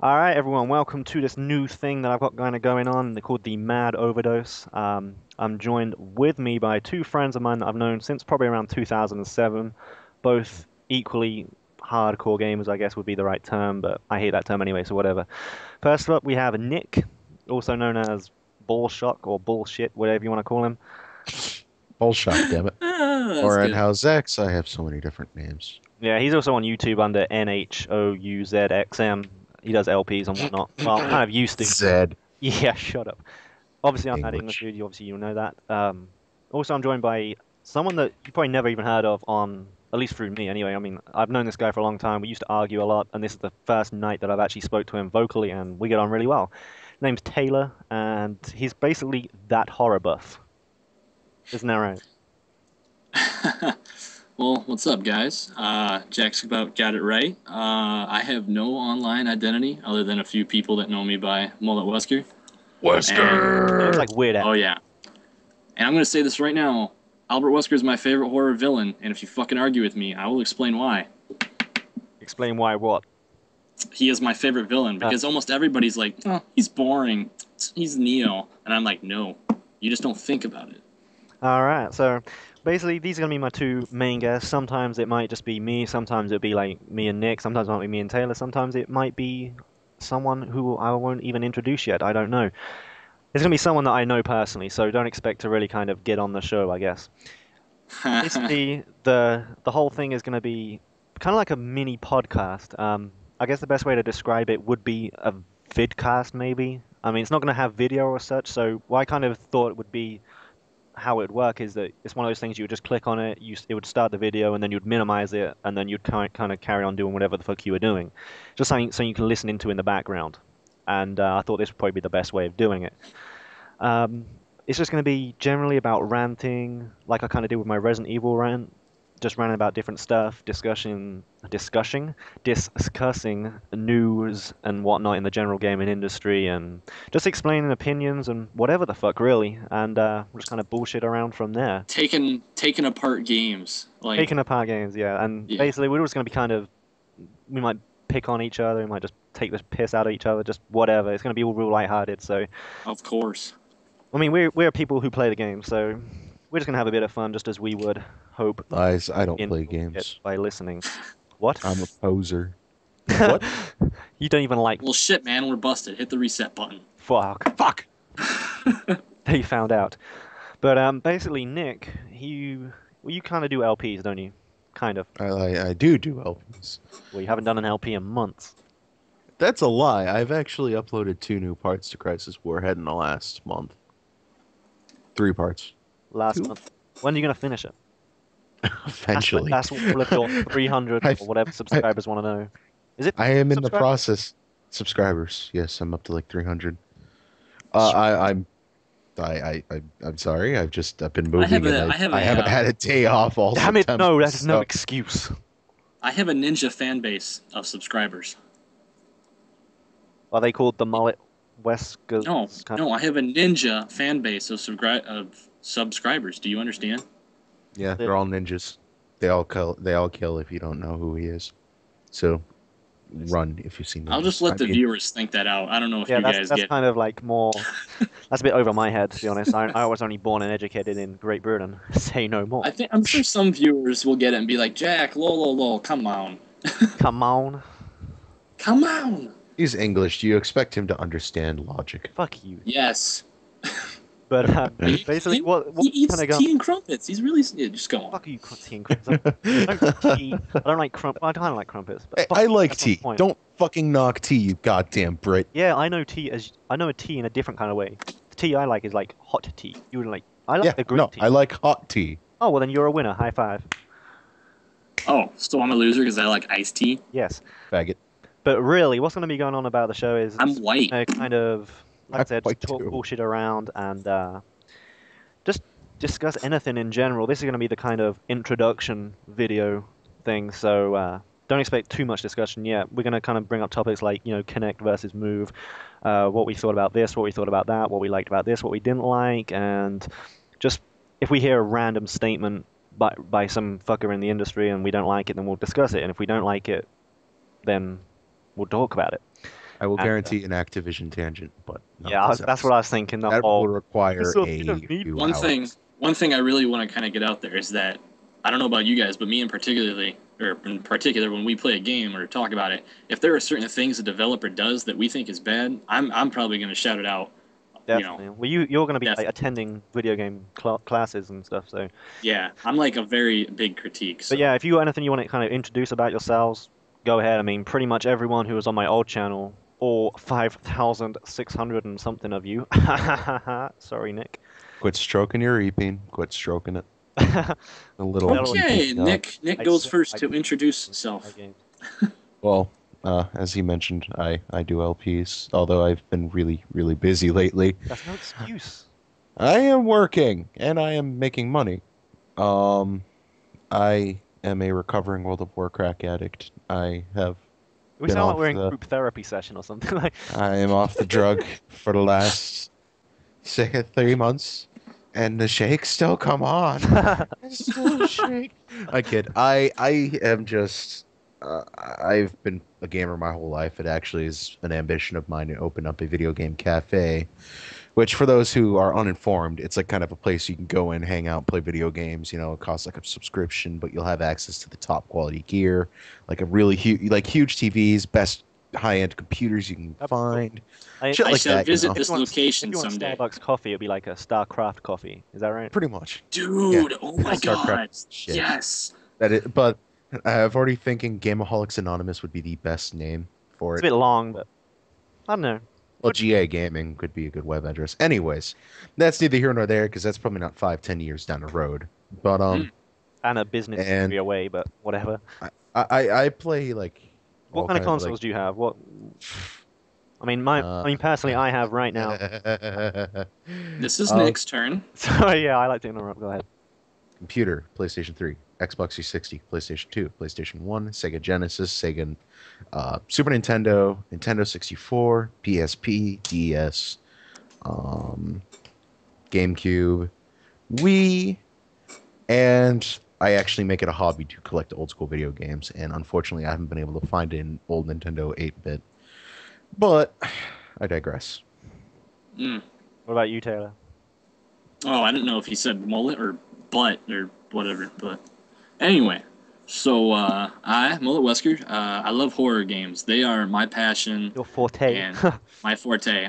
All right, everyone, welcome to this new thing that I've got kind of going on. They're called the Mad Overdose. I'm joined with me by two friends of mine that I've known since probably around 2007, both equally hardcore gamers, I guess would be the right term, but I hate that term anyway, so whatever. First up, we have Nick, also known as Ballshock or Bullshit, whatever you want to call him. Whole shock, damn it. That's Or in good. House X, I have so many different names. Yeah, he's also on YouTube under NHOUZXM. He does LPs and whatnot. Well, kind of used to. Zed. Yeah, shut up. Obviously, I'm not English English. dude. Obviously, you know that. Also, I'm joined by someone that you probably never even heard of on, at least through me anyway. I mean, I've known this guy for a long time. We used to argue a lot, and this is the first night that I've actually spoke to him vocally, and we get on really well. His name's Taylor, and he's basically that horror buff. Isn't that right? Well, what's up, guys? Jack's about got it right. I have no online identity other than a few people that know me by Mullet Wesker. It's like weird. Oh yeah, and I'm gonna say this right now. Albert Wesker is my favorite horror villain, and if you fucking argue with me, I will explain why. Explain why what? He is my favorite villain because almost everybody's like, oh, he's boring. He's Neo, and I'm like, no, you just don't think about it. All right, so basically these are gonna be my two main guests. Sometimes it might just be me, sometimes it'll be like me and Nick, sometimes it might be me and Taylor, sometimes it might be someone who I won't even introduce yet. I don't know. It's gonna be someone that I know personally, so don't expect to really kind of get on the show, I guess. Basically, the whole thing is gonna be kind of like a mini podcast. I guess the best way to describe it would be a vidcast, maybe. I mean, it's not gonna have video or such, so what I kind of thought it would be how it would work is that it's one of those things you would just click on it, it would start the video, and then you'd minimize it, and then you'd kind of carry on doing whatever the fuck you were doing, just so you can listen into in the background. And I thought this would probably be the best way of doing it. Um, it's just going to be generally about ranting, like I kind of did with my Resident Evil rant, just ranting about different stuff, discussing news and whatnot in the general gaming industry, and just explaining opinions and whatever the fuck, really. And we'll just kind of bullshit around from there. Taking apart games, like Taking apart games, yeah. And yeah, basically, we're just going to be we might pick on each other, we might just take the piss out of each other, just whatever. It's going to be all real lighthearted, so. of course. I mean, we're people who play the game, so we're just gonna have a bit of fun, just as we would hope Lies, I don't play enjoy it games. by listening. What? I'm a poser. What? You don't even like Well, shit, man, we're busted. Hit the reset button. fuck. Fuck! They found out. But basically, Nick, you kind of do LPs, don't you? Kind of. I do LPs. Well, you haven't done an LP in months. That's a lie. I've actually uploaded 2 new parts to Crisis Warhead in the last month. 3 parts. Last 2? month. When are you gonna finish it? Eventually. That's what all of your 300 I've, or whatever I, subscribers want to know. Is it I am in the subscribers? process. Subscribers. Yes, I'm up to like 300. Sweet. I'm sorry. I've been I have moving a and I have I a haven't had a day off all Damn it! September. No, that is no So excuse. I have a ninja fan base of subscribers. Are they called the Mullet Weskers? No, no, I have a ninja fan base of subscribers. Do you understand? yeah, Yeah. they're all ninjas. They all kill. They all kill if you don't know who he is. So run if you see ninjas. I'll just let I the mean, viewers think that out. I don't know if Yeah, you that's guys that's get. kind of like more. That's a bit over my head, to be honest. I was only born and educated in Great Britain. Say no more. I'm sure some viewers will get it and be like, Jack, lol, come on, Come on. come on. he's English. Do you expect him to understand logic? Fuck you. Yes. But He, basically, he, what he eats kind of go? tea and crumpets. He's really yeah, just go on. Fuck you, tea and crumpets. I don't like tea. I don't like crump. I kind of like crumpets, but fuck I you, like that's not the tea. point. Don't fucking knock tea, you goddamn Brit. Yeah, I know tea as I know a tea in a different kind of way. The tea I like is like hot tea. You would like. I Yeah, like the green no, tea. I like hot tea. Oh well, then you're a winner. High five. Oh, so I'm a loser because I like iced tea. Yes. Faggot. But really, what's going to be going on about the show is I'm white. kind of, like I I'm said, white talk too. bullshit around and just discuss anything in general. This is going to be the kind of introduction video thing, so don't expect too much discussion yet. We're going to kind of bring up topics like, Connect versus Move, what we thought about this, what we thought about that, what we liked about this, what we didn't like, and just if we hear a random statement by some fucker in the industry and we don't like it, then we'll discuss it, and if we don't like it, then we'll talk about it. I will And, guarantee an Activision tangent, but not yeah, this that's what I was thinking. The That will whole require Ubisoft, a you don't need few One hours. thing, one thing I really want to kind of get out there is that I don't know about you guys, but me in particular, when we play a game or talk about it, if there are certain things a developer does that we think is bad, I'm probably going to shout it out. definitely. Well, you're going to be like, Definitely. attending video game classes and stuff, so. Yeah, I'm like a very big critique. So. But yeah, if you anything you want to kind of introduce about yourselves, go ahead. I mean, pretty much everyone who was on my old channel, all 5,600 and something of you. Sorry, Nick. Quit stroking your reaping. Quit stroking it. A little. Okay, no. Nick I goes said- first I to did- introduce himself. Well, as he mentioned, I do LPs, although I've been really, really busy lately. That's no excuse. I am working, and I am making money. I am a recovering World of Warcraft addict. I have. We Been sound like off we're in the- group therapy session or something. Like, I am off the drug for the last 3 months, and the shakes still come on. It's still shake. I kid. I am just. I've been a gamer my whole life. It actually is an ambition of mine to open up a video game cafe, which for those who are uninformed, it's like kind of a place you can go in, hang out, play video games. You know, it costs like a subscription, but you'll have access to the top quality gear, like a really huge TVs, best high-end computers you can That'd be cool. find. I Shit I like shall that, you visit know? If this you want- location if you want someday. Starbucks coffee, it'd be like a Starcraft coffee. Is that right? Pretty much. Dude, oh my StarCraft god. shit. Yes. But I've already thinking Gameaholics Anonymous would be the best name for It's it. a bit long, but I don't know. Well, GA Gaming could be a good web address. Anyways, that's neither here nor there because that's probably not 5-10 years down the road. But And a business And- degree away, but whatever. I play like What all kind of kinds consoles do you have? What? I mean, personally, I have right now. This is Um, Nick's turn. Sorry, yeah, I like to interrupt. Go ahead. computer, PlayStation 3, Xbox 360, PlayStation 2, PlayStation 1, Sega Genesis, Sega Super Nintendo, Nintendo 64, PSP, DS, GameCube, Wii, and I actually make it a hobby to collect old school video games, and unfortunately I haven't been able to find an old Nintendo 8-bit. But I digress. Mm. What about you, Taylor? Oh, I didn't know if he said mullet or butt or whatever, but anyway. So, Mullet Wesker, I love horror games. They are my passion. Your forte. And my forte.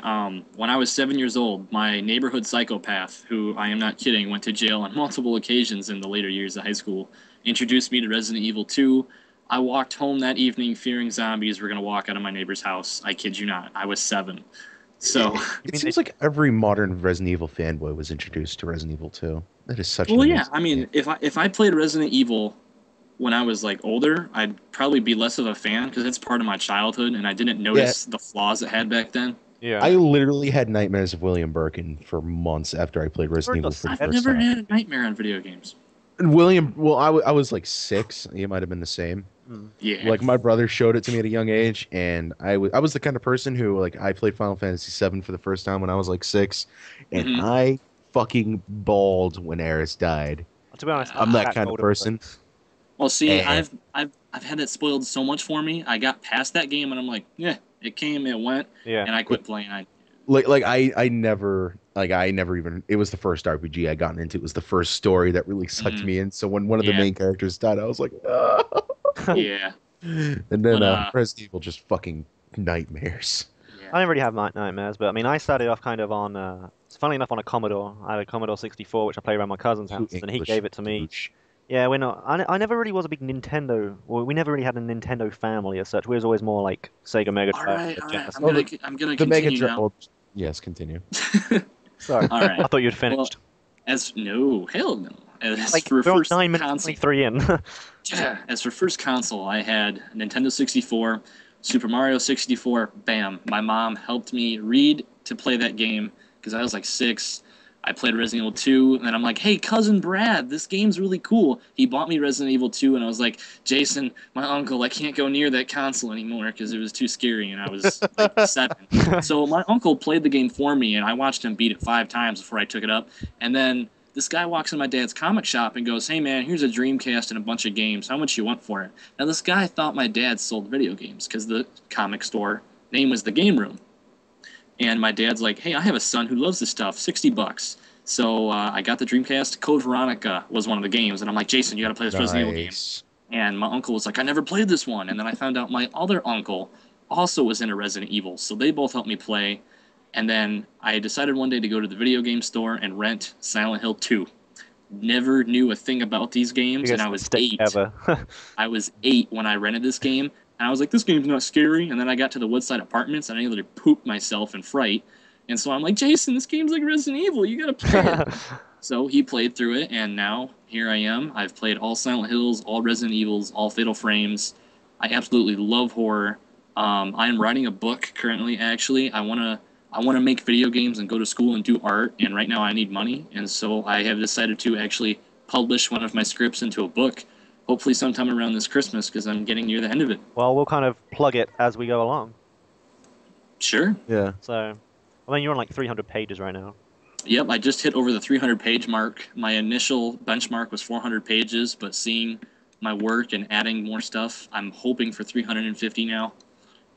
When I was 7 years old, my neighborhood psychopath, who I am not kidding, went to jail on multiple occasions in the later years of high school, introduced me to Resident Evil 2. I walked home that evening fearing zombies were going to walk out of my neighbor's house. I kid you not. I was 7. So, It mean seems like every modern Resident Evil fanboy was introduced to Resident Evil 2. That is such well, an yeah. amazing I mean, game. if I played Resident Evil when I was like older, I'd probably be less of a fan because it's part of my childhood, and I didn't notice the flaws it had back then. yeah. I literally had nightmares of William Birkin for months after I played Resident Evil for the I've first never time. had a nightmare on video games. And William, well, I was like 6. It might have been the same. Yeah. Like my brother showed it to me at a young age, and I was the kind of person who like I played Final Fantasy VII for the first time when I was like 6, and Mhm. I fucking bawled when Aerith died. To be honest, I'm that back kind of older person. books. Well, see, And- I've had that spoiled so much for me. I got past that game, and I'm like, yeah, it came, it went, Yeah. and I quit playing. I never even, it was the first RPG I gotten into. It was the first story that really sucked Mhm. me in. So when one of the Yeah. main characters died, I was like, ah. Yeah. And then But, Resident Evil just fucking nightmares. I didn't really have nightmares, but I mean, I started off kind of on, funnily enough, on a Commodore. I had a Commodore 64, which I played around my cousin's house, and he English gave it to me. douche. Yeah, we're not. I never really was a big Nintendo. Well, we never really had a Nintendo family as such. We was always more like Sega Mega All Drive. right. Genesis. I'm gonna The Mega continue Drive. now. Well, yes, continue. Sorry, All right. I thought you'd finished. No, hell no. As like for we're on first 9 minutes console, 23 in. yeah, as for first console, I had Nintendo 64, Super Mario 64. Bam! My mom helped me read to play that game because I was like 6. I played Resident Evil 2, and then I'm like, hey, cousin Brad, this game's really cool. He bought me Resident Evil 2, and I was like, Jason, my uncle, I can't go near that console anymore because it was too scary, and I was like 7. So my uncle played the game for me, and I watched him beat it 5 times before I took it up. And then this guy walks in my dad's comic shop and goes, hey, man, here's a Dreamcast and a bunch of games. How much you want for it? Now, this guy thought my dad sold video games because the comic store name was The Game Room. And my dad's like, hey, I have a son who loves this stuff, $60. So I got the Dreamcast. Code Veronica was one of the games. And I'm like, Jason, you got to play this Resident Evil game. And my uncle was like, I never played this one. And then I found out my other uncle also was into Resident Evil. So they both helped me play. And then I decided one day to go to the video game store and rent Silent Hill 2. Never knew a thing about these games, and I was 8. I was 8 when I rented this game, and I was like, this game's not scary. And then I got to the Woodside Apartments, and I nearly pooped myself in fright. And so I'm like, Jason, this game's like Resident Evil. You gotta play it. So he played through it, and now here I am. I've played all Silent Hills, all Resident Evils, all Fatal Frames. I absolutely love horror. I am writing a book currently, actually. I want to make video games and go to school and do art, and right now I need money, and so I have decided to actually publish one of my scripts into a book, hopefully sometime around this Christmas, because I'm getting near the end of it. Well, we'll kind of plug it as we go along. Sure. Yeah. So, I mean, you're on like 300 pages right now. Yep, I just hit over the 300-page mark. My initial benchmark was 400 pages, but seeing my work and adding more stuff, I'm hoping for 350 now.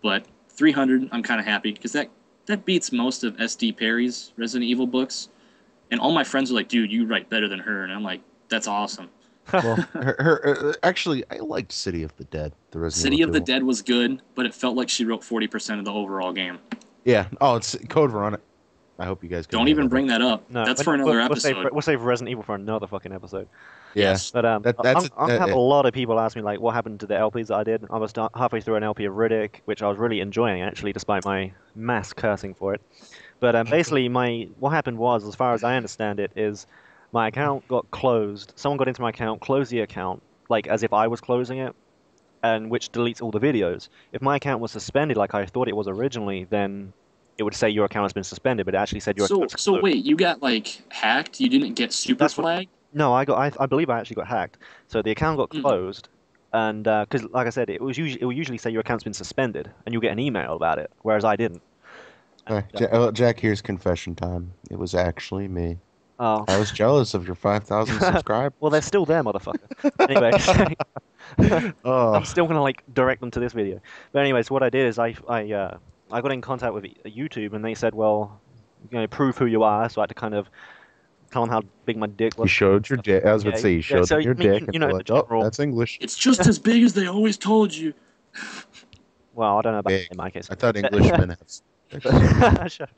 But 300, I'm kind of happy, because that beats most of S.D. Perry's Resident Evil books. And all my friends are like, dude, you write better than her. And I'm like, that's awesome. Well, actually, I liked City of the Dead. The Resident City Evil of the Dead was good, but it felt like she wrote 40% of the overall game. Yeah. Oh, it's Code Veronica. I hope you guys can Don't even bring that up. No, that's for another episode. We'll save Resident Evil for another fucking episode. Yes. But I've had a lot of people ask me, like, what happened to the LPs that I did. I was halfway through an LP of Riddick, which I was really enjoying, actually, despite my mass cursing for it. But basically, what happened was, as far as I understand it, is my account got closed. Someone got into my account, closed the account, like as if I was closing it, and which deletes all the videos. If my account was suspended like I thought it was originally, then it would say your account has been suspended, but it actually said your account. So wait, you got like hacked? You didn't get super flagged? No, I believe I actually got hacked. So the account got closed, and because like I said, it will usually say your account's been suspended, and you'll get an email about it, whereas I didn't. Jack, here's confession time. It was actually me. Oh. I was jealous of your 5,000 subscribers. Well, they're still there, motherfucker. Anyway, I'm still gonna like direct them to this video. But anyway, so what I did is I got in contact with YouTube, and they said, well, prove who you are. So I had to kind of tell them how big my dick was. You showed your dick. I was about to say, you showed them your dick. You know, like, oh, that's English. It's just as big as they always told you. Well, I don't know about in my case. I thought Englishmen have.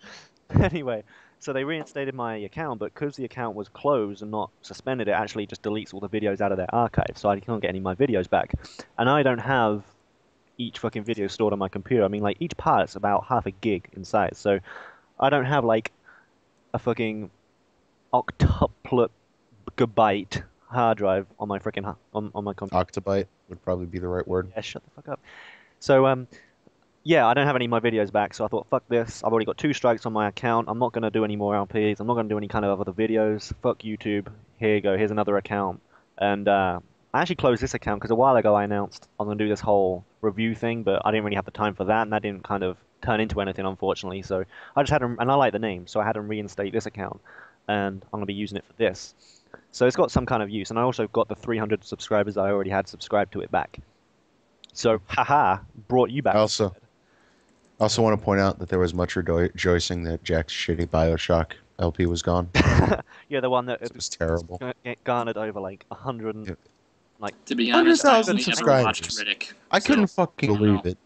Anyway, so they reinstated my account, but because the account was closed and not suspended, it actually just deletes all the videos out of their archive, so I can't get any of my videos back. And I don't have each fucking video stored on my computer. I mean, like, each part's about half a gig in size, so I don't have, like, a fucking octuple gigabyte hard drive on my freaking on my computer. Octobyte would probably be the right word. Yeah, shut the fuck up. So, yeah, I don't have any of my videos back, so I thought, fuck this. I've already got 2 strikes on my account. I'm not going to do any more LPs. I'm not going to do any kind of other videos. Fuck YouTube. Here you go. Here's another account. And I actually closed this account because a while ago I announced I'm going to do this whole review thing, but I didn't really have the time for that, and that didn't kind of turn into anything, unfortunately. So I just had to, and I like the name, so I had to reinstate this account, and I'm going to be using it for this. So it's got some kind of use, and I also got the 300 subscribers I already had subscribed to it back. So, haha, brought you back. I also want to point out that there was much rejoicing that Jack's shitty BioShock LP was gone. Yeah, the one that it was terrible. Garnered over like 100, like, to be honest, I only ever watched subscribers. Riddick. I couldn't fucking believe it.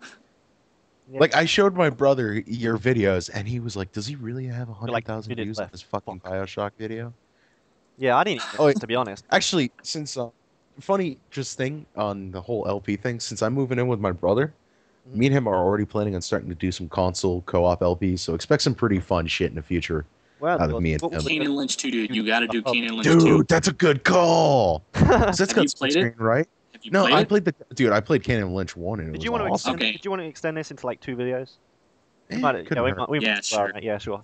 Yeah. Like, I showed my brother your videos, and he was like, "Does he really have 100,000 minutes views on left. this fucking BioShock video?" Yeah, I didn't even, to be honest. Actually, since funny just thing on the whole LP thing, since I'm moving in with my brother, me and him are already planning on starting to do some console co-op LPs, so expect some pretty fun shit in the future Well, out of me and him. Kane and Lynch 2, dude. You got to do Kane and Lynch 2. Dude, that's a good call. 'Cause that's Have you got split played screen, it? right? Have you No, played I it? played I played Kane and Lynch 1, and it Did was you want to awesome. extend? Did you want to extend this into like 2 videos? Couldn't hurt. We Yeah, might, sure. right, yeah, sure.